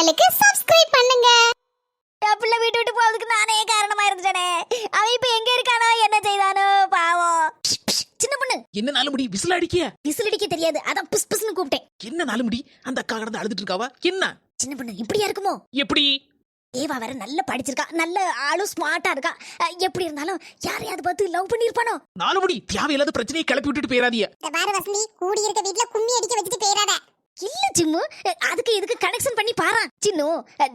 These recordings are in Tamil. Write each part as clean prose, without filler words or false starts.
சேனலுக்கு சப்ஸ்கிரைப் பண்ணுங்க. புள்ள வீட்டு விட்டு போறதுக்கு நானே காரணமா இருந்துட்டேனே. அவன் இப்ப எங்க இருக்கானோ என்ன செய்தானோ பாவம். சின்ன பொண்ணு என்ன நாலு முடி விசில் அடிக்கிய? விசில் அடிக்க தெரியாது, அதான் புஸ் புஸ்னு கூப்பிட்டேன். என்ன நாலு முடி அந்த அக்கா கடந்து அழுதுட்டு இருக்காவா என்ன? சின்ன பொண்ணு இப்படியா இருக்குமோ? எப்படி? தேவா வேற நல்ல படிச்சிருக்கா, நல்ல ஆளும் ஸ்மார்ட்டா இருக்கா. எப்படி இருந்தாலும் யாரையாவது பார்த்து லவ் பண்ணிருப்பானோ? நாலு முடி தேவையில்லாத பிரச்சனையை கிளப்பி விட்டுட்டு போயிடாதீங்க. இந்த பாரு வசந்தி, கூடி இருக்க வீட்ல கும்மி அடிக்க வச்சிட்டு போயிராத. இல்ல சிம்மு, அதுக்கு இதுக்கு கனெக்ஷன் பண்ணி பாரு. சின்னு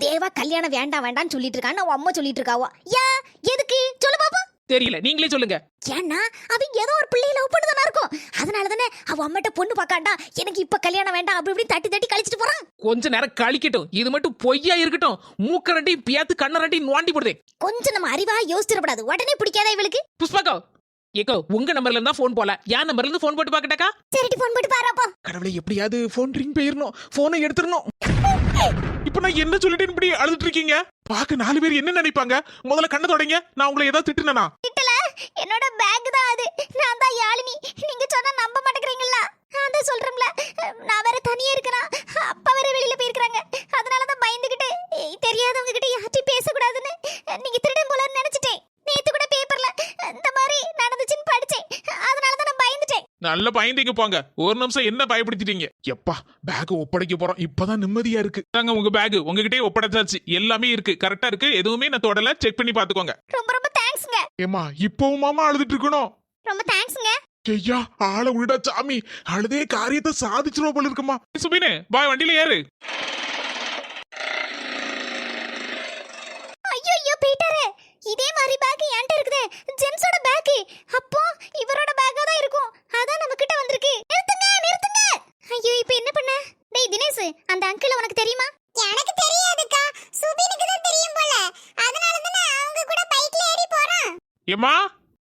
தேவா கல்யாணம் வேண்டாம் வேண்டாம்னு சொல்லிட்டு இருக்கான்னு அவ அம்மா சொல்லிட்டு இருக்காவோ. யா எதுக்கு சொல்லு பாப்பா. தெரியல, நீங்களே சொல்லுங்க. ஏன்னா அவன் ஏதோ ஒரு பிள்ளைய லவ் பண்ணதானா இருக்கும். அதனாலதானே அவ அம்மாட்ட பொண்ணு பாக்காண்டா எனக்கு இப்ப கல்யாணம் வேண்டாம் அப்படி இப்படி தட்டி தட்டி கழிச்சிட்டு போறான். கொஞ்ச நேரம் கழிக்கட்டும், இது மட்டும் பொய்யா இருக்கட்டும். மூக்க ரெட்டி பியாத்து கண்ண ரெட்டி நோண்டி போடுதே. கொஞ்சம் நம்ம அறிவா யோசிச்சிடப்படாது, உடனே பிடிக்காத இவளுக்கு. புஷ்பாக்கோ ஏக்கோ உங்க நம்பர்ல இருந்தா போன் போல, என் நம்பர்ல இருந்து போன் போட்டு பாக்கட்டாக்கா? சரிடி போன் போட்டு பாருப்பா. கடவுளே, எப்படியாவது போன் ரிங் போயிரணும், போனை எடுத்துடணும். இப்ப நான் என்ன சொல்லிட்டேன்னு இப்படி அழுதுட்டு இருக்கீங்க? பாக்க 4 பேர் என்ன நினைப்பாங்க? முதல்ல கண்ணை தொடங்க. நான் உங்களை ஏதாவது திட்டுனா? திட்டல, என்னோட பேக் தான் அது. நான் தான் யாழினி. நீங்க சொன்னா நம்ப மாட்டேங்கிறீங்களா? நான் தான் சொல்றேன்ல, நான் வேற தனியா இருக்கேனா, அப்பா வேற வெளியில போயிருக்காங்க. அதனால தான் பயந்துகிட்டு தெரியாதவங்க கிட்ட யார்ட்டையும் பேசக்கூடாதுன்னு நீங்க திருடன் போலன்னு நினைச்சிட்டேன். நேத்து கூட பேப்பர்ல இந்த மாதிரி நடந்துச்சுன்னு படிச்சேன். அதனால தான் நான் பயந்துட்டேன். நல்ல பயந்தீங்க போங்க. ஒரு நிமிஷம் என்ன பயப்படுத்திட்டீங்க? எப்பா பேக் ஒப்படைக்க போறோம், இப்பதான் நிம்மதியா இருக்கு. தாங்க உங்க பேக் உங்ககிட்டயே ஒப்படைச்சாச்சு, எல்லாமே இருக்கு, கரெக்டா இருக்கு, எதுவுமே நான் தொடல, செக் பண்ணி பாத்துக்கோங்க. ரொம்ப ரொம்ப தேங்க்ஸ்ங்க. ஏமா இப்பவும் மாமா அழுதுட்டு இருக்கணும்? ரொம்ப தேங்க்ஸ்ங்க. ஐயா ஆள விடா சாமி, அழுதே காரியத்தை சாதிச்சிருவா போல இருக்குமா. சுபினு பாய், வண்டியில ஏறு. ஐயோ ஐயோ போயிட்டாரே. இதே மாதிரி பேக் என்கிட்ட இருக்குதே, ஜெம்ஸோட பேக். அப்போ இவரோட பேக்கா தான் இருக்கும். அதான் நம்ம கிட்ட வந்திருக்கு. நிறுத்துங்க நிறுத்துங்க. ஐயோ இப்போ என்ன பண்ண? டேய் தினேஷ், அந்த அங்கிள் உனக்கு தெரியுமா? எனக்கு தெரியாதுக்கா, சுபினுக்கு தான் தெரியும் போல. அதனால தானே அவங்க கூட பைக்ல ஏறி போறான். ஏமா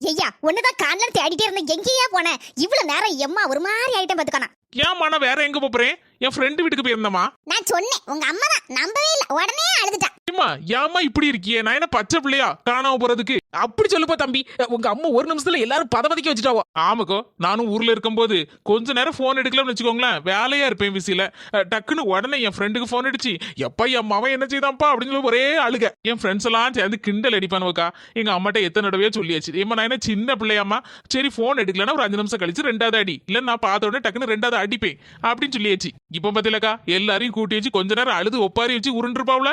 ஐயா உன்னதான் காணல தேடிட்டே இருந்தேன், எங்கேயா போன? இவ்வளவு நேரம் எம்மா ஒரு மாதிரி ஆயிட்டம் பாத்துக்கானா. ஏமா நான் வேற எங்க போறேன்? என் ஃப்ரெண்டு வீட்டுக்கு போயிருந்தமா. நான் சொன்னேன், உங்க அம்மா தான் நம்பவே இல்ல, உடனே அழுதுட்டா. ஏமா ஏமா இப்படி இருக்கியே? நான் என்ன பச்சை பிள்ளையா காணாம போறதுக்கு? அப்படி சொல்லுப்பா தம்பி. உங்க அம்மா ஒரு நிமிஷத்துல எல்லாரும் பதவதிக்க வச்சுட்டாவோ. ஆமாக்கோ, நானும் ஊர்ல இருக்கும்போது கொஞ்ச நேரம் போன் எடுக்கலாம்னு வச்சுக்கோங்களேன், வேலையா இருப்பேன் விசில. டக்குன்னு உடனே என் ஃப்ரெண்டுக்கு போன் அடிச்சு, எப்பா என் மாவன் என்ன செய்தான்ப்பா அப்படின்னு சொல்லி ஒரே அழுக. என் ஃப்ரெண்ட்ஸ் எல்லாம் சேர்ந்து கிண்டல் அடிப்பானுக்கா. எங்க அம்மாட்ட எத்தனை தடவையோ சொல்லியாச்சு, ஏமா நான் என்ன சின்ன பிள்ளையாமா, சரி போன் எடுக்கலன்னா ஒரு 5 நிமிஷம் கழிச்சு 2வது அடி, இல்ல நான் பார்த்த உடனே டக்குன்னு 2வது அடிப்பேன் அப்படின்னு சொல்லியாச்சு. இப்ப பாத்தீங்களா, எல்லாரையும் கூட்டி வச்சு கொஞ்ச நேரம் அழுது ஒப்பாரி வச்சு உருண்டுருப்பாவுல.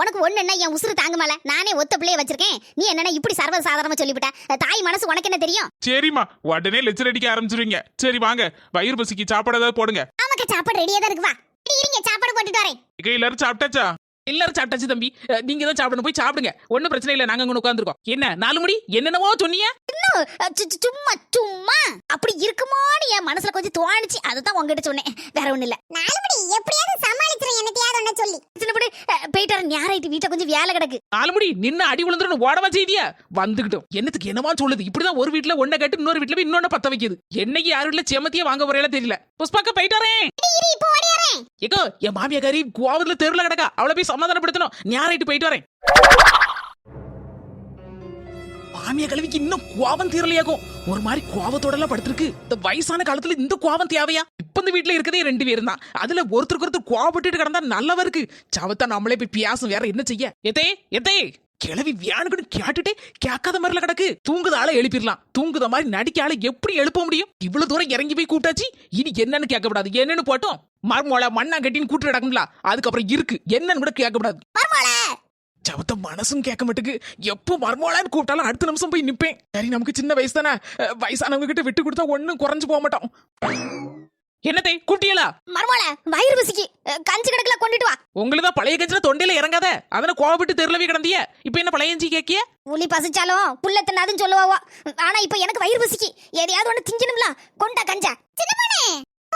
உனக்கு ஒண்ணு என்ன, என் உசுறு தாங்க மேல நானே ஒத்த பிள்ளைய வச்சிருக்கேன். நீ என்னன்னா இப்படி சர்வ சாதாரணமா சொல்லிவிட்ட? தாய் மனசு உனக்கு என்ன தெரியும்? சரிம்மா, உடனே லெக்சர் அடிக்க ஆரம்பிச்சிருவீங்க. சரி வாங்க, வயிறு பசிக்கு சாப்பாடு ஏதாவது போடுங்க. ஆமாக்கா, சாப்பாடு ரெடியா தான் இருக்கு. வா இருங்க, சாப்பாடு போட்டுட்டு வரேன். எல்லாரும் சாப்பிட்டாச்சா? எல்லாரும் சாப்பிட்டாச்சு தம்பி. நீங்க தான் சாப்பிடணும், போய் சாப்பிடுங்க. ஒன்னும் பிரச்சனை இல்ல, நாங்க அங்க உட்காந்துருக்கோம். என்ன 4 மணி என்னென்னவோ சொன்னீங்க? சும்மா சும்மா அப்படி இருக்குமோன்னு என் மனசுல கொஞ்சம் தோணுச்சு, அதுதான் உங்ககிட்ட சொன்னேன், வேற ஒண்ணு இல்ல. நாலுபடி எப்படியாவது சமாளிச்சிரும், என்னத்தையாவது ஒண்ணு சொல்லி. சின்னபடி போயிட்டாரு, ஞாயிறு வீட்டை கொஞ்சம் வேலை கிடக்கு. 4 மணி நின்னு அடி விழுந்துரும் ஓடவா செய்தியா? வந்துகிட்டோம் என்னத்துக்கு என்னவா சொல்லுது? இப்படிதான் ஒரு வீட்டுல ஒன்ன கட்டு இன்னொரு வீட்டுல போய் இன்னொன்னு பத்த வைக்குது. என்னைக்கு யாரு வீட்டுல செமத்தியே வாங்க போறேல தெரியல. புஷ்பாக்க போயிட்டாரே. இப்போ ஓடியாரேன். ஏகோ என் மாமியாரி கோவத்துல தெருல கிடக்கா, அவளை போய் சமாதானப்படுத்தணும். ஞாயிறு போயிட்டு வரேன். மாமியா கல்விக்கு இன்னும் கோவம் தீரலையாகும். ஒரு மாதிரி கோவத்தோட எல்லாம் படுத்திருக்கு. இந்த வயசான காலத்துல இந்த கோவம் தேவையா? இப்ப இந்த வீட்டுல இருக்கதே 2 பேரும் தான். அதுல ஒருத்தருக்கு ஒருத்தர் கோவப்பட்டு கிடந்தா நல்லவா இருக்கு. சவத்தா நம்மளே போய் பியாசம், வேற என்ன செய்ய? எதே எதே கிளவி வியானுக்குன்னு கேட்டுட்டே கேட்காத மாதிரில கிடக்கு. தூங்குத ஆளை எழுப்பிடலாம், தூங்குத மாதிரி நடிக்க ஆளை எப்படி எழுப்ப முடியும்? இவ்வளவு தூரம் இறங்கி போய் கூட்டாச்சு, இனி என்னன்னு கேட்கப்படாது. என்னன்னு போட்டோம், மர்மோள மண்ணா கட்டின்னு கூட்டு கிடக்கும்ல, அதுக்கப்புறம் இருக்கு என்னன்னு கூட கேட்கப்படாது. சவத்த மனசும் கேட்க மாட்டுக்கு. எப்போ மர்மோளான்னு கூப்பிட்டாலும் அடுத்த நிமிஷம் போய் நிப்பேன். சரி நமக்கு சின்ன வயசு தானே, வயசானவங்க கிட்ட விட்டு கொடுத்தா ஒன்னும் குறைஞ்சு போக மாட்டோம். என்னத்தை கூட்டியலா? மர்மோள வயிறு பசிக்கு, கஞ்சி கிடக்கல கொண்டுட்டு வா. உங்களுதான் பழைய கஞ்சில தொண்டையில இறங்காத, அதனால கோவப்பட்டு தெருலவே கிடந்திய. இப்ப என்ன பழைய கஞ்சி கேக்கிய? புலி பசிச்சாலும் புள்ள தின்னாதுன்னு சொல்லுவாவா. ஆனா இப்ப எனக்கு வயிறு பசிக்கு, எதையாவது ஒண்ணு திங்கணும்ல, கொண்டா கஞ்சா. சின்ன பொண்ணு,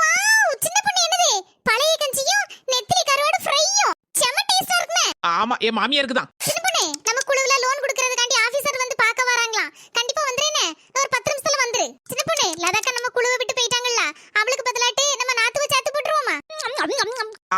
வாவ், சின்ன பொண்ணு என்னது? பழைய கஞ்சியும் நெத்திலி கருவாடு ஃப்ரையும் செம டேஸ்டா இருக்குமே. ஆமா, என் மாமியா இருக்குதான். சின்ன பொண்ணு, நம்ம குழுவுல லோன் கொடுக்கறதுக்காண்டி ஆபீசர் வந்து பார்க்க வராங்களாம். கண்டிப்பா வந்துறேனே, ஒரு 10 நிமிஷத்துல வந்துரு. சின்ன பொண்ணு, லதாக்கா நம்ம குழுவை விட்டு போயிட்டாங்கல்ல, அவளுக்கு பதிலாட்டு நம்ம நாத்து வச்சு அத்து போட்டுருவோமா?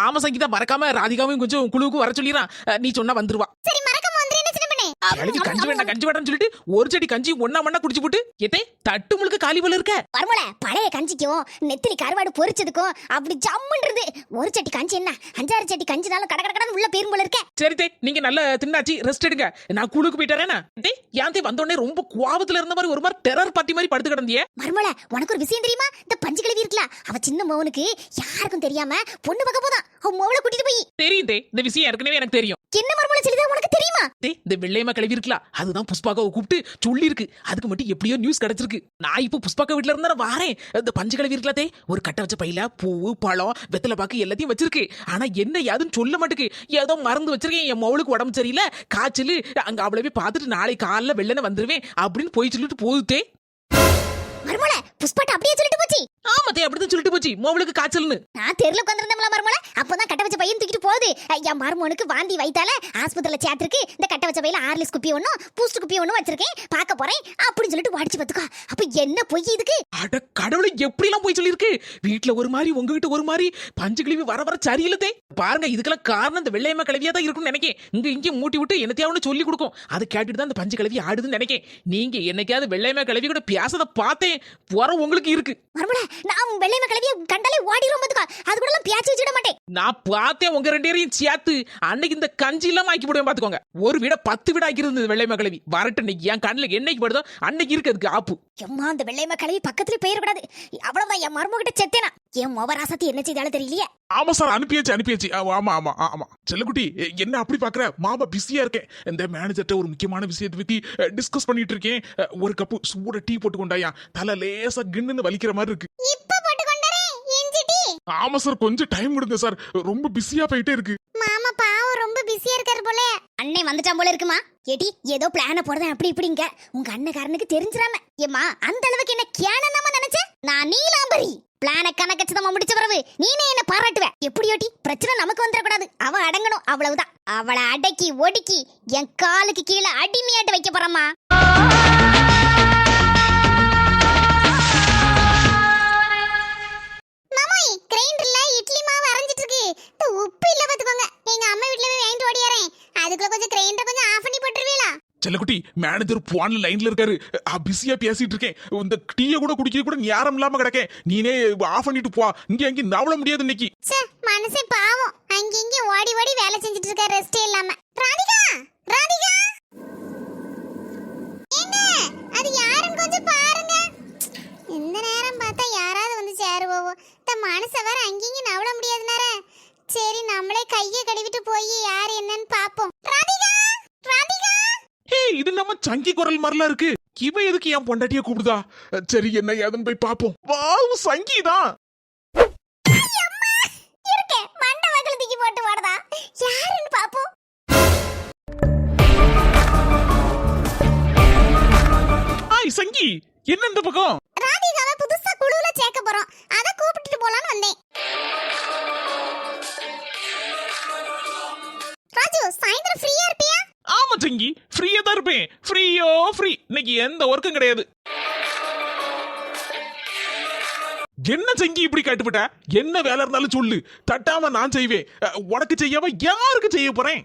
ஆமா சங்கீதா, மறக்காம ராதிகாவையும் கொஞ்சம் குழுவுக்கு வர சொல்லிடுறான். நீ சொன்னா வந்துருவா. சரி மறக்காம வந்துறேனே சின்ன பொண்ணு. கிளவி கஞ்சி வேண்டாம் சொல்லிட்டு ஒரு செடி கஞ்சி ஒண்ணா மண்ணா குடிச்சு போட்டு எத்தே தட்டு முழுக்க காலி போல இருக்க. மர்மல பழைய கஞ்சிக்கும் நெத்திலி கருவாடு பொரிச்சதுக்கும் அப்படி ஜம்முன்றது. ஒரு சட்டி கஞ்சி என்ன 5-6 சட்டி கஞ்சினாலும் கடகடன்னு உள்ள பேரும் போல இருக்க. சரி தே, நீங்க நல்லா தின்னாச்சு, ரெஸ்ட் எடுங்க. நான் குழுக்கு போயிட்டாரேனா தே. ஏன் தே வந்த உடனே ரொம்ப கோவத்துல இருந்த மாதிரி ஒரு மாதிரி டெரர் பார்ட்டி மாதிரி படுத்து கிடந்தியே? மர்மல உனக்கு ஒரு விஷயம் தெரியுமா? இந்த பஞ்சு கிழவி இருக்கல, அவ சின்ன மவனுக்கு யாருக்கும் தெரியாம பொண்ணு பார்க்க போதான். அவ மவளை கூட்டிட்டு போய். தெரியும் தே, இந்த விஷயம் ஏற்கனவே எனக்கு தெரியும். என்ன மர்மல சொல்லுதா உனக்கு தெரியுமா? தே, இந்த வெள்ளையம்மா கிளவி இருக்கலாம், அதுதான் புஷ்பாக்காவை கூப்பிட்டு சொல்லி இருக்கு. அதுக்கு மட்டும் எப்படியோ நியூஸ் கிடைச்சிருக்கு. நான் இப்போ புஷ்பாக்கா வீட்டுல இருந்தா வாரேன். இந்த பஞ்சு கிளவி இருக்கலாத்தே ஒரு கட்டை வச்ச பையில பூ பழம் வெத்தலை பாக்கு எல்லாத்தையும் வச்சிருக்கு. ஆனா என்ன யாதுன்னு சொல்ல மாட்டுக்கு. ஏதோ மறந்து வச்சிருக்கேன், என் மவளுக்கு உடம்பு சரியில்லை, காய்ச்சல், அங்க அவளவே பார்த்துட்டு நாளை காலைல வெள்ளன வந்துருவேன் அப்படின்னு போய் சொல்லிட்டு போகுதே. மர்மல புஷ்பாட்ட அப்படியே சொல்லிட்டு போச்சு. ஆமாத்தே, அப்படிதான் சொல்லிட்டு போச்சு மவளுக்கு காய்ச்சல்னு. நான் தெருல உட்கார்ந்திருந்தேன்ல மர்மல, அப்பதான் கட்ட வச்ச பையன் தூக்கிட்டு போகுது. என் மர்மனுக்கு வாந்தி வைத்தால ஆஸ்பத்திரியில சேர்த்திருக்கு. இந்த கட்ட வச்ச பையில ஆர்லிஸ் குப்பி ஒண்ணும் பூஸ்ட் குப்பி ஒண்ணும் வச்சிருக்கேன், பார்க்க போறேன் அப்படின்னு சொல்லிட்டு வாடிச்சு பாத்துக்கோ. அப்ப என்ன பொய் இதுக்கு? அட கடவுளை, எப்படி எல்லாம் போய் சொல்லிருக்கு. வீட்டுல ஒரு மாதிரி உங்ககிட்ட ஒரு மாதிரி. பஞ்சு கிழவி வர வர சரியில்லதே. பாருங்க, இதுக்கெல்லாம் காரணம் இந்த வெள்ளையம்மா கிழவியா தான் இருக்கும்னு நினைக்கேன். இங்க மூட்டி விட்டு என்னத்தையாவது சொல்லி கொடுக்கும். அதை கேட்டுட்டு தான் இந்த பஞ்சு கிழவி ஆடுதுன்னு நினைக்கேன். நீங்க என்னைக்காவது வெள்ளையம்மா கிழவி கூட பேசத பார்த்தேன், போற உங்களுக்கு இருக்கு. மர்மல நான் வெள்ளையம்மா கிழவியை கண்டாலே ஓடிரும் பாத்துக்கோ. அது கூட எல்லாம் பேச்சு வச்சிட மாட்டேன். நான் பார்த்தேன் உங்க ரெண்டு பேரையும் சேர்த்து அன்னைக்கு இந்த கஞ்சி இல்லாம ஆக்கி போடுவேன் பாத்துக்கோங்க. ஒரு வீட 10 வீட ஆக்கிருந்தது வெள்ளையம்மா கிழவி. வரட்டு இன்னைக்கு என் கண்ணுல என்னைக்கு படுதோ அன்னைக்கு இருக்கு அதுக்கு ஆப்பு. எம்மா அந்த வெள்ளையம்மா கிழவி பக்கத்துல போயிடக்கூடாது. அவ்வளவுதான், என் மர்மகிட்ட செத்தேனா. என் மொவராசத்தி என்ன செய்தாலும் தெரியலையே. ஆமா சார், அனுப்பியாச்சு. ஆமா ஆமா ஆமா. செல்லக்குட்டி, என்ன அப்படி பாக்குற? மாமா பிஸியா இருக்கேன். இந்த மேனேஜர்ட்ட ஒரு முக்கியமான விஷயத்தை பத்தி டிஸ்கஸ் பண்ணிட்டு இருக்கேன். ஒரு கப்பு சூட டீ போட்டு கொண்டாயா. தலை லேசா கிண்ணுன்னு வலிக்கிற மாதிரி இருக்கு. இப்ப போட்டு கொண்டாரே இஞ்சி டீ. ஆமா சார், கொஞ்சம் டைம் கொடுங்க சார், ரொம்ப பிஸியா போயிட்டே இருக்கு. மாமா பாவம் ரொம்ப பிஸியா இருக்காரு போல. அண்ணே வந்துட்டான் போல இருக்குமா. ஏடி ஏதோ பிளான போடுறேன் அப்படி இப்படிங்க. உங்க அண்ணக்காரனுக்கு தெரிஞ்சிராம. ஏமா அந்த அளவுக்கு என்ன கேனமா நினைச்ச? நான் நீலாம்பரி பிளான கணக்கச்சிதமா முடிச்ச பிறகு நீனே என்ன பாராட்டுவ. எப்படியோட்டி பிரச்சனை நமக்கு வந்துடக்கூடாது. அவ அடங்கணும், அவ்வளவுதான். அவளை அடக்கி ஒடுக்கி என் காலுக்கு கீழே அடிமையாட்டு வைக்க போறம்மா. மாமாய் கிரைண்டர்ல இட்லி மாவு அரைஞ்சிட்டு இருக்கு. இந்த உப்பு இல்ல பாத்துக்கோங்க. எங்க அம்மா வீட்ல போய் வாங்கிட்டு ஓடியாரேன். அதுக்குள்ள கொஞ்சம் கிரைண்டர் கொஞ்சம் ஆஃப் பண்ணி போட்டுருவீங்களா? செல்லக்குட்டி, மேனேஜர் போன்ல லைன்ல இருக்காரு. பிஸியா பேசிட்டு இருக்கேன். இந்த டீயை கூட குடிக்க கூட நேரம் இல்லாம கிடக்கேன். நீனே ஆஃப் பண்ணிட்டு போ. இங்க நவள முடியாது இன்னைக்கு. ச்சே, மனசே பாவம். அங்க இங்க ஓடி ஓடி வேலை செஞ்சுட்டு இருக்க, ரெஸ்டே இல்லாம. ராதிகா, ராதிகா, ஏங்க அது யாருன்னு கொஞ்சம் பாருங்க. இந்த நேரம் பார்த்தா யாராவது வந்து சேருவோம். இந்த மனச வேற அங்கங்க நவள முடியாதுனார. சரி, நம்மளே கையை கழுவிட்டு போய் யார் என்னன்னு பாப்போம். ராதிகா, ராதிகா. இது நம்ம சங்கி குரல் மாதிரிலாம் இருக்கு. இவன் எதுக்கு என் பொண்டாட்டிய கூப்பிடுதா? சரி, என்ன ஏதுன்னு போய் பாப்போம். வாவ், சங்கிதான். இருக்கே மண்ட வகல தூக்கி போட்டு வாடா. யாருன்னு பாப்போம். ஆய் சங்கி, என்ன இந்த பக்கம்? ராதிகாவை புதுசா குழுவுல சேர்க்க போறோம். அத கூப்பிட்டுட்டு போலான்னு வந்தேன். ராஜு, சாயந்தரம் ஃப்ரீயா இருப்பியா? ஆமா சங்கி, ஃப்ரீயா தான் இருப்பேன். ஃப்ரீயோ ஃப்ரீ. இன்னைக்கு எந்த ஒர்க்கும் கிடையாது. என்ன சங்கி இப்படி கட்டுப்பட்ட? என்ன வேலை இருந்தாலும் சொல்லு, தட்டாம நான் செய்வேன். உனக்கு செய்யாம யாருக்கு செய்ய போறேன்?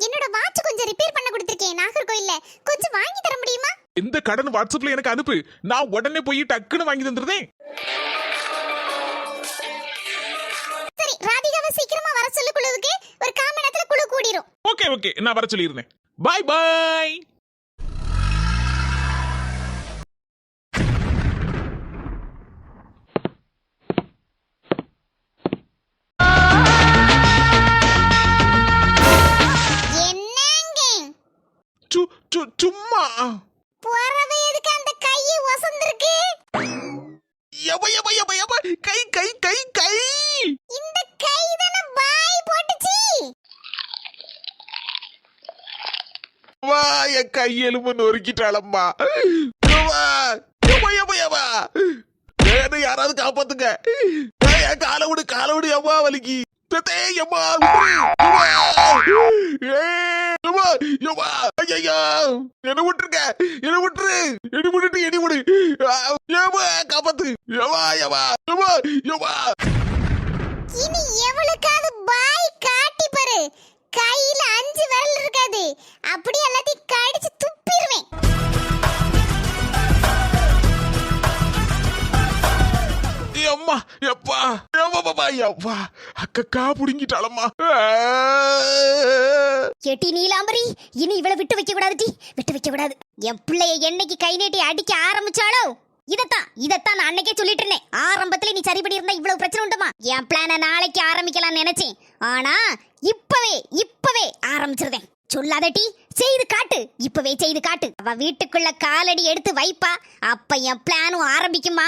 என்னோட வாட்ச் கொஞ்சம் ரிப்பேர் பண்ண கொடுத்திருக்கேன் நாகர்கோயில்ல. கொஞ்சம் வாங்கி தர முடியுமா? இந்த கடன் வாட்ஸ்அப்ல எனக்கு அனுப்பு. நான் உடனே போய் டக்குன்னு வாங்கி தந்துடுறேன். சரி, ராதிகாவை சீக்கிரமா வர சொல்லு குழுவுக்கு. ஒரு 1/4 மணி நேரத்துல குழு கூடிரும். ஓகே, நான் வர சொல்லியிருந்தேன். பாய் பாய். என்னங்க சும்மா போறவே எதுக்கு அந்த கையை ஒசந்திருக்கு? கை கை கை கை. இந்த கை தான பாய் போட்டுச்சு. வா, என் கையெலும்பு நொறுக்கிட்டாளம்மா. என்ன யாராவது காப்பாத்துங்க. என் காலை விடு அம்மா, வலிக்கு. என்ன விட்டுருக்க, என்ன விட்டுரு, எடி விட்டுட்டு எடி விடு. காப்பாத்து. இனி எவளுக்காவது பாய் காட்டி பாரு. கையில 5 விரல் இருக்காது. அப்படி எல்லாத்தையும் கடிச்சு துப்பிடுவேன். அம்மா எப்பா பாபா எப்பா அக்கா புடுங்கிட்டாளம்மா. எட்டி நீலாம்பரி, இனி இவளை விட்டு வைக்க கூடாது டி, விட்டு வைக்க கூடாது. என் பிள்ளைய என்னைக்கு கை நீட்டி அடிக்க ஆரம்பிச்சாலோ இதத்தான் நான் அன்னைக்கே சொல்லிட்டு இருந்தேன். ஆரம்பத்துல நீ சரி பண்ணி இருந்தா இவ்வளவு பிரச்சனை உண்டுமா? என் பிளான நாளைக்கு ஆரம்பிக்கலாம் நினைச்சேன். ஆனா இப்பவே ஆரம்பிச்சிருந்தேன். சொல்லாத டி, செய்து காட்டு, இப்பவே செய்து காட்டு. அவ வீட்டுக்குள்ள காலடி எடுத்து வைப்பா, அப்ப என் பிளானும் ஆரம்பிக்கும்.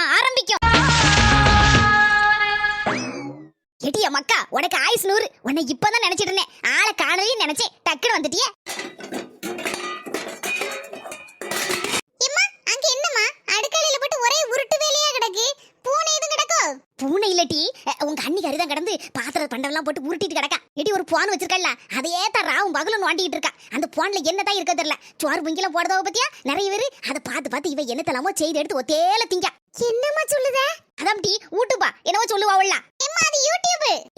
எட்டியா மக்கா, உனக்கு ஆயுஸ் 100. உன்னை இப்பதான் நினைச்சிட்டு இருந்தேன், ஆளை காணவே நினைச்சேன், டக்குன்னு வந்துட்டியே. எம்மா, அங்க என்னம்மா அடுக்கலையில போட்டு ஒரே உருட்டு வேலையா கிடக்கு? பூனை எதுவும் கிடக்கோ? பூனை இல்லட்டி, உங்க அண்ணி கறிதான் கடந்து பாத்திர பண்டெல்லாம் போட்டு உருட்டிட்டு கிடக்கா. எட்டி ஒரு போன் வச்சிருக்கல, அதையே தான் ராவும் பகலும் நோண்டிட்டு இருக்கா. அந்த போன்ல என்னதான் இருக்க தெரியல. சோறு புங்கில போடுறத பத்தியா நிறைய பேரு அதை பார்த்து இவ என்னத்தலாமோ செய்து எடுத்து ஒத்தேல திங்க. என்னம்மா சொல்லுத? அதான் டி யூடியூபா என்னவோ சொல்லுவாள்ல. எம்மா, அது யூடியூப்.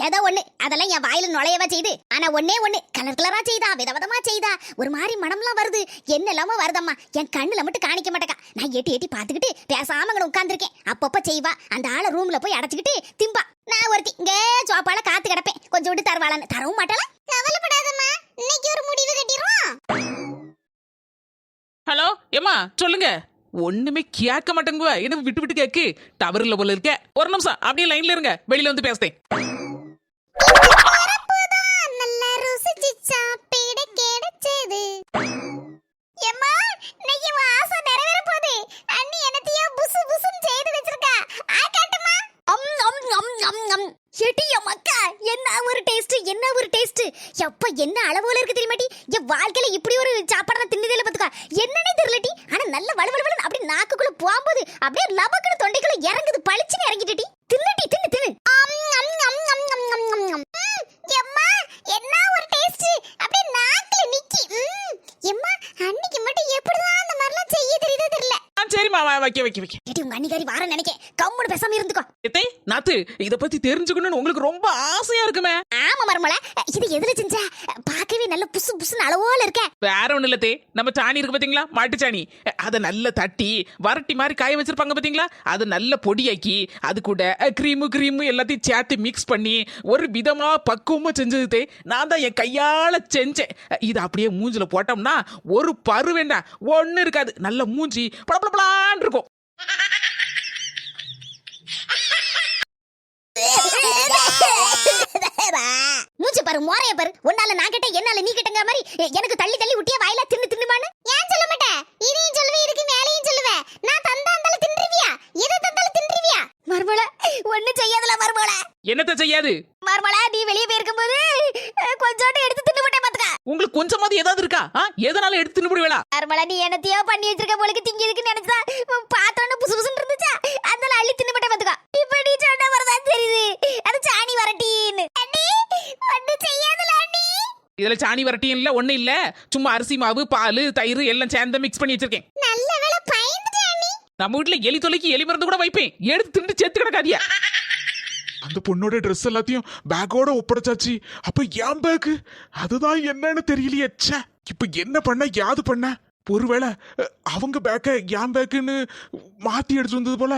ஏதோ ஒண்ணு, அதெல்லாம் என் வாயில நுழையவா செய்து. ஆனா ஒண்ணே கலரா செய்தா, விதவிதமா செய்தா, ஒரு மாதிரி மனம்லாம் வருது, என்னெல்லாமோ வருதம்மா. என் கண்ணுல மட்டும் காணிக்க மாட்டேக்கா. நான் எட்டி பாத்துக்கிட்டு பேசாம உட்கார்ந்துருக்கேன். அப்பப்ப செய்வா, அந்த ஆளை ரூம்ல போய் அடைச்சுக்கிட்டு திம்பா. நான் ஒருத்தி இங்கே சோப்பால காத்து கிடப்பேன், கொஞ்சம் விட்டு தருவாளான்னு. தரவும் மாட்டாளா? கவலைப்படாதம்மா, இன்னைக்கு ஒரு முடிவு கட்டிடுவோம். ஹலோ ஏமா சொல்லுங்க. ஒண்ணுமே கேட்க மாட்டேங்குவ, என்ன விட்டு கேக்கு. டவர் இல்ல போல இருக்க. ஒரு நிமிஷம் அப்படியே லைன்ல இருங்க, வெளியில வந்து பேசுறேன். நல்லா ருசிச்சு சாப்பிட கிடைச்சது. எம்மா, இன்னைக்கு உன் ஆசை நிறைவேற போகுது. அண்ணி என்னத்தையோ புசு புசுன்னு செய்து வச்சிருக்கா. காட்டுமா. எட்டிய மக்கா, என்ன ஒரு டேஸ்ட். எப்ப என்ன அளவுல இருக்கு தெரியுமாட்டி? என் வாழ்க்கையில இப்படி ஒரு சாப்பாடு நான் தின்னதே இல்ல பாத்துக்கா. என்னன்னே தெரியலட்டி, ஆனா நல்ல வளவளவளன்னு அப்படி நாக்குக்குள்ள போகும்போது அப்படியே லபக்குன்னு தொண்டைக்குள்ள இறங்குது, பளிச்சுன்னு இறங்கிட்டடி. தின்னுட்டி, தின்னு. எம்மா, என்ன ஒரு டேஸ்ட், அப்படியே நாக்குல நிக்கி. எம்மா, அன்னைக்கு மட்டும் எப்படிதான் அந்த மாதிரிலாம் செய்ய தெரியுதோ தெரியல. சரிம்மா, வைக்க எட்டி உங்க அன்னிக்காரி வார நினைக்க, கம்முன்னு பேசாம இருந்துக்கோ. எத்தே நாத்து, இத பத்தி தெரிஞ்சுக்கணும்னு உங்களுக்கு ரொம்ப ஆசையா இருக்குமே. ஆமா மருமல, இது எதுல செஞ்சா? பார்க்கவே நல்ல புசு புசுன்னு அளவோல இருக்க. வேற ஒண்ணு இல்லத்தே, நம்ம சாணி இருக்கு பாத்தீங்களா, மாட்டு சாணி. அதை நல்லா தட்டி வரட்டி மாதிரி காய வச்சிருப்பாங்க பாத்தீங்களா, அது நல்ல பொடியாக்கி அது கூட கிரீமு எல்லாத்தையும் சேர்த்து மிக்ஸ் பண்ணி ஒரு விதமா பக்குவமா செஞ்சது. நான் தான் என் கையால செஞ்சேன். இது அப்படியே மூஞ்சில போட்டோம்னா ஒரு பரு வேண்டாம், ஒண்ணு இருக்காது. நல்ல மூஞ்சி பளபளபளான்னு இருக்கும். மூச்சு பாரு, மோரைய பாரு. ஒன்னால நான் கேட்ட, என்னால நீ கேட்டங்க மாதிரி எனக்கு தள்ளி விட்டியா வாயில தின்னுமான்னு. ஏன் சொல்ல மாட்டேன்? இதையும் சொல்லுவே, இதுக்கு மேலையும் சொல்லுவேன். நான் தந்தாந்தால தின்றுவியா? எதை தந்தாலும் தின்றுவியா? மருமல, ஒண்ணு செய்யாதல மருமல. என்னத்த செய்யாது? மருமல, நீ வெளியே போயிருக்கும் போது கொஞ்சோண்டு எடுத்து தின்னு போட்டே பாத்துக்க. உங்களுக்கு கொஞ்சமாவது ஏதாவது இருக்கா? எதனால எடுத்து தின்னு போடுவேளா? மருமல, நீ என்னத்தையோ பண்ணி வச்சிருக்க போலுக்கு, திங்கிறதுக்கு நினைச்சா பாத்தோன்னு புசு புசுன்னு இருந்துச்சா, அதனால அள்ளி தின்னு போட்டே பாத்துக்க. இப்ப நீ சொன்ன வரதான் தெரியுது, அது சாணி வரட்டின்னு. அண்ணி, ஒண்ணு செய்யாதல அண்ணி. இதுல சாணி வரட்டியும் இல்ல, ஒண்ணு இல்ல. சும்மா அரிசி மாவு, பால், தயிர் எல்லாம் சேர்ந்து மிக்ஸ் பண்ணி வச்சிருக்கேன். நல்ல வேளை பயந்துட்டேன் அண்ணி. நம்ம வீட்டுல எலி தொலைக்கு எலி மருந்து கூட வைப்பேன். எடுத்து தின்னு செத்து கிடக்காதியா. அந்த பொண்ணோட ட்ரெஸ் எல்லாத்தையும் பேக்கோட ஒப்படைச்சாச்சு. அப்ப ஏன் பேக்கு? அதுதான் என்னன்னு தெரியலையே. ச்சே, இப்ப என்ன பண்ண, யாது பண்ண? ஒருவேளை அவங்க பேக்க ஏன் பேக்குன்னு மாத்தி எடுத்து வந்தது போல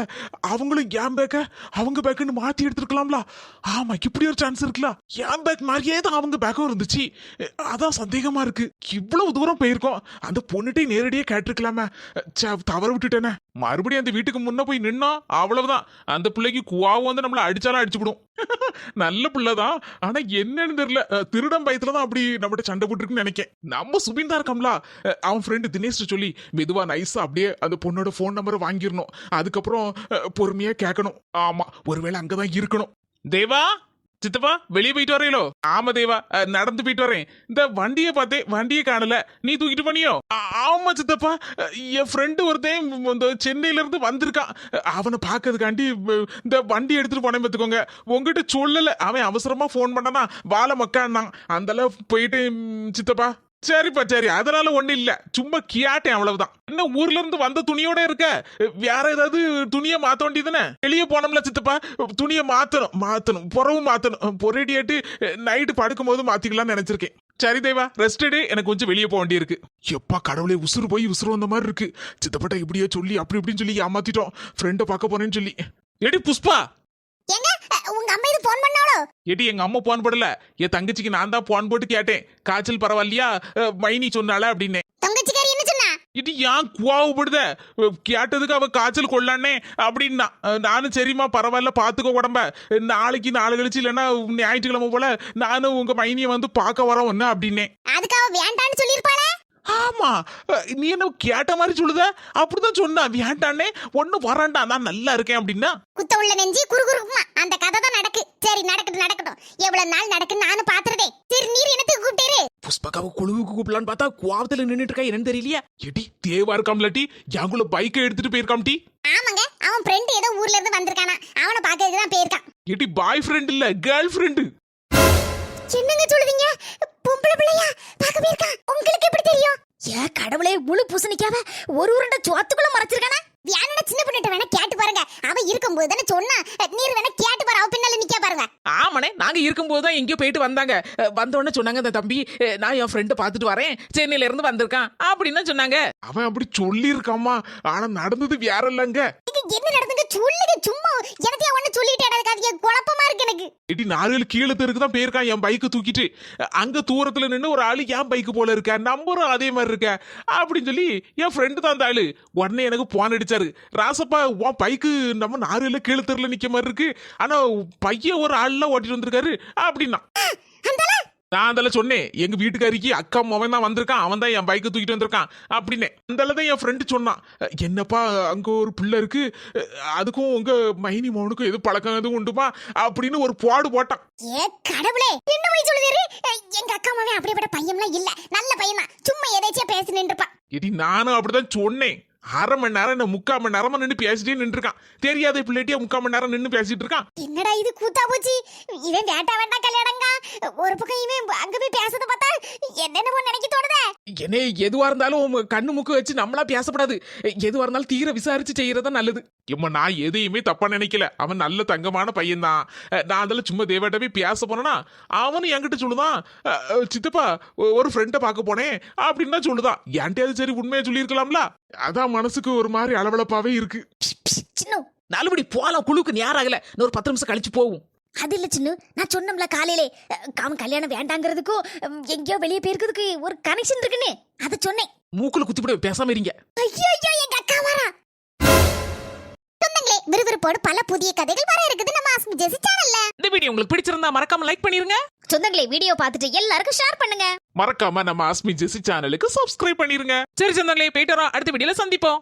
அவங்களும் ஏன் பேக்க அவங்க பேக்குன்னு மாத்தி எடுத்துருக்கலாம்ல. ஆமா, இப்படி ஒரு சான்ஸ் இருக்குல்ல. ஏன் பேக் மாதிரியே தான் அவங்க பேக்கும் இருந்துச்சு. அதான் சந்தேகமா இருக்கு. இவ்வளவு தூரம் போயிருக்கோம், அந்த பொண்ணுட்டே நேரடியே கேட்டிருக்கலாமே. தவற விட்டுட்டேனே. மறுபடியும் அந்த வீட்டுக்கு முன்ன போய் நின்னா அவ்வளவுதான். அந்த பிள்ளைக்கு குவாவும் வந்து நம்மள அடிச்சாலும் அடிச்சுவிடும். நல்ல பிள்ளைதான், ஆனா என்னன்னு தெரியல, திருடம் பயத்துலதான் அப்படி நம்மகிட்ட சண்டை போட்டுருக்குன்னு நினைக்கேன். நம்ம சுபின் தான் இருக்கோம்ல, அவன் ஃப்ரெண்டு தினேஷ் சொல்லி மெதுவா நைஸா அப்படியே அந்த பொண்ணோட போன் நம்பரை வாங்கிடணும். அதுக்கப்புறம் பொறுமையா கேட்கணும். ஆமா, ஒருவேளை அங்கதான் இருக்கணும். தேவா, சித்தப்பா வெளியே போயிட்டு வரீங்களோ? ஆமா தேவா, நடந்து போயிட்டு வரேன். இந்த வண்டியை பார்த்தேன், வண்டியை காணல. நீ தூக்கிட்டு பண்ணியோ? ஆமா சித்தப்பா, என் ஃப்ரெண்டு ஒருத்தன் இந்த சென்னையில இருந்து வந்திருக்கான். அவனை பார்க்கறதுக்காண்டி இந்த வண்டி எடுத்துட்டு போனேன் பார்த்துக்கோங்க. உங்ககிட்ட சொல்லல, அவன் அவசரமா போன் பண்ணனா வாழை மக்கான்னா. அந்த போயிட்டு சித்தப்பா. சரிப்பா சரி, அதனால ஒண்ணு இல்ல, சும்மா கியாட்டேன் அவ்வளவுதான். என்ன ஊர்ல இருந்து வந்த துணியோட இருக்க? வேற ஏதாவது துணியை மாத்த வேண்டியதுன்னு வெளியே போனோம்ல சித்தப்பா. துணியை மாத்தணும், புறவும் மாத்தணும். பொறடியாட்டு நைட்டு படுக்கும் போது மாத்திக்கலாம்னு நினைச்சிருக்கேன். சரி தேவா ரெஸ்ட் எடு, எனக்கு கொஞ்சம் வெளியே போக வேண்டியிருக்கு. எப்பா கடவுளே, உசுறு போய் உசுறு வந்த மாதிரி இருக்கு. சித்தப்பட்ட இப்படியே சொல்லி அப்படி இப்படின்னு சொல்லி ஏமாத்திட்டோம். ஃப்ரெண்டை பார்க்க போறேன்னு சொல்லி. எடி புஷ்பா, ஏங்க உங்க அம்மா இது போன் பண்ணாளோ? எடி எங்க அம்மா போன் போடல, என் தங்கச்சிக்கு நான் தான் போன் போட்டு கேட்டேன். காய்ச்சல் பரவாயில்லையா, மைனி சொன்னால அப்படின்னு. தங்கச்சிக்காரி என்ன சொன்னா? இது ஏன் கோவப்படுத? கேட்டதுக்கு அவ காய்ச்சல் கொள்ளானே அப்படின்னா நானும் சரிம்மா பரவாயில்ல பாத்துக்கோ உடம்ப, நாளைக்கு நாளை கழிச்சு இல்லைன்னா ஞாயிற்றுக்கிழமை போல நானும் உங்க மைனியை வந்து பார்க்க வரோம் ஒன்னு அப்படின்னேன். அதுக்கு அவ வேண்டான்னு சொல்லிருப்பாளே. ஆமா, நீ என்ன கேட்ட மாதிரி சொல்லுத? அப்படிதான் சொன்னா, வேண்டானே ஒண்ணு வரான்டா நான் நல்லா இருக்கேன் அப்படின்னா. குத்த உள்ள நெஞ்சி குறுகுறுக்குமா, அந்த கதை தான் நடக்கு. சரி நடக்கட்டும் நடக்கட்டும், எவ்வளவு நாள் நடக்குன்னு நானும் பாத்துறதேன். சரி நீர் என்னத்துக்கு கூப்பிட்டேரு? புஷ்பக்காவை குழுவுக்கு கூப்பிடலான்னு பார்த்தா கோவத்துல நின்னுட்டு இருக்கா, என்னன்னு தெரியலையா? எடி தேவா இருக்காம்லட்டி, எங்குள்ள பைக்கை எடுத்துட்டு போயிருக்காம்டி. ஆமாங்க, அவன் ஃப்ரெண்ட் ஏதோ ஊர்ல இருந்து வந்திருக்கானா, அவனை பாக்கிறதுக்கு தான் போயிருக்கான். எடி பாய் ஃப்ரெண்ட் இல்ல, கேர்ள் ஃப்ரெண்டு. என்னங்க சொல்லுவீங்க? பொம்பளை பிள்ளையா பார்க்க போயிருக்கான்? உங்களுக்கு எப்படி தெரியும்? ஏ கடவுளே, முழு பூசணிக்காவ ஒரு உருண்டை சோத்துக்குள்ள மறைச்சிருக்கானா? வியானோட சின்ன பொண்ணுட்ட வேணா கேட்டு பாருங்க, அவ இருக்கும்போது தானே சொன்னா. நீர் வேணா கேட்டு பாரு, அவ பின்னால நிக்க பாருங்க. ஆமாண்ணே, நாங்க இருக்கும்போது தான் எங்கேயோ போயிட்டு வந்தாங்க. வந்தோடனே சொன்னாங்க, இந்த தம்பி நான் என் ஃப்ரெண்டை பார்த்துட்டு வரேன், சென்னையில இருந்து வந்திருக்கான் அப்படின்னு சொன்னாங்க. அவன் அப்படி சொல்லி இருக்காமா, ஆனா நடந்தது வேற இல்லங்க. இது என்ன நடந்துங்க சொல்லுங்க, சும்மா எனத்தையா ஒண்ணு சொல்லிட்டே இருக்காதீங்க, குழப்பமா இருக்கு எனக்கு. எடி 4 கீழே தெருக்கு தான் போயிருக்கான் என் பைக்கை தூக்கிட்டு. அங்க தூரத்துல நின்று ஒரு ஆளு என் பைக்கு போல இருக்க, நம்பரும் அதே மாதிரி இருக்க அப்படின்னு சொல்லி என் ஃப்ரெண்டு தான் அந்த ஆளு. உடனே எனக்கு போன் அடிச்சாரு, ராசப்பா உன் பைக்கு நம்ம 4 கீழே தெருல நிக்க மாதிரி இருக்கு, ஆனா பையன் ஒரு ஆள்லாம் ஓட்டிட்டு வந்திருக்காரு அப்படின்னா. நான் அதில் சொன்னேன், எங்க வீட்டுக்காரிக்கு அக்கா மவன் தான் வந்திருக்கான், அவன் தான் என் பைக்கை தூக்கிட்டு வந்திருக்கான் அப்படின்னு. அந்த தான் என் ஃப்ரெண்டு சொன்னான், என்னப்பா அங்க ஒரு பிள்ளை இருக்கு, அதுக்கும் உங்க மைனி மவனுக்கும் எது பழக்கம் எதுவும் உண்டுமா அப்படின்னு ஒரு போடு போட்டான். ஏ கடவுளே, என்ன போய் சொல்லுவீரு? எங்க அக்கா மாவே அப்படிப்பட்ட பையன்லாம் இல்ல, நல்ல பையன் தான், சும்மா எதாச்சும் பேசி நின்றுப்பான். எடி நானும் அப்படிதான் சொன்னேன். 1/2 மணி நேரம் என்ன 3/4 மணி நேரமா நின்று பேசிட்டே நின்றுருக்கான். தெரியாத பிள்ளைட்டியா 3/4 மணி நேரம் நின்று பேசிட்டு இருக்கான். என்னடா இது கூத்தா போச்சு? இவன் வேண்டா வேண்டா கல்யாணங்க, ஒரு பக்கம் இவன் அங்க போய் பேசத பார்த்தா என்னென்னமோ நினைக்க தோணுதே. என்ன எதுவா இருந்தாலும் கண்ணு முக்கு வச்சு நம்மளா பேசப்படாது. எதுவா இருந்தாலும் தீர விசாரிச்சு செய்யறதா நல்லது. இம்மா நான் எதையுமே தப்பா நினைக்கல, அவன் நல்ல தங்கமான பையன் தான். நான் அதில் சும்மா தேவாட்ட போய் பேச போனேன்னா அவனும் என்கிட்ட சொல்லுதான், சித்தப்பா ஒரு ஃப்ரெண்டை பார்க்க போனேன் அப்படின்னு தான் சொல்லுதான். என்கிட்ட சரி உண்மையை சொல்லியிருக்கலாம்ல, அதான் மனசுக்கு ஒரு மாதிரி அளவளப்பாவே இருக்கு. சின்ன நல்லபடி போலாம், குழுக்கு நேரம் ஆகல, இன்னும் ஒரு 10 நிமிஷம் கழிச்சு போகும். அது இல்ல சின்ன, நான் சொன்னோம்ல காலையிலே அவன் கல்யாணம் வேண்டாங்கிறதுக்கும் எங்கேயோ வெளியே போயிருக்கிறதுக்கு ஒரு கனெக்ஷன் இருக்குன்னு அதை சொன்னேன். மூக்குல குத்திவிட பேசாம இருங்க. ஐயோ ஐயோ, எங்க அக்கா வரா. சொந்தங்களே, விறுவிறுப்போடு பல புதிய கதைகள் வர இருக்குது நம்ம ஆஸ்மி ஜெசி சேனல்ல. இந்த வீடியோ உங்களுக்கு பிடிச்சிருந்தா மறக்காம லைக் பண்ணிருங்க. சொந்தங்களே, வீடியோ பார்த்துட்டு எல்லாருக்கும் ஷேர் பண்ணுங்க. மறக்காம நம்ம ஆஸ்மி ஜெசி சேனலுக்கு சப்ஸ்கிரைப் பண்ணிருங்க. சரி சொந்தங்களே, போயிட்டு வரோம், அடுத்த வீடியோல சந்திப்போம்.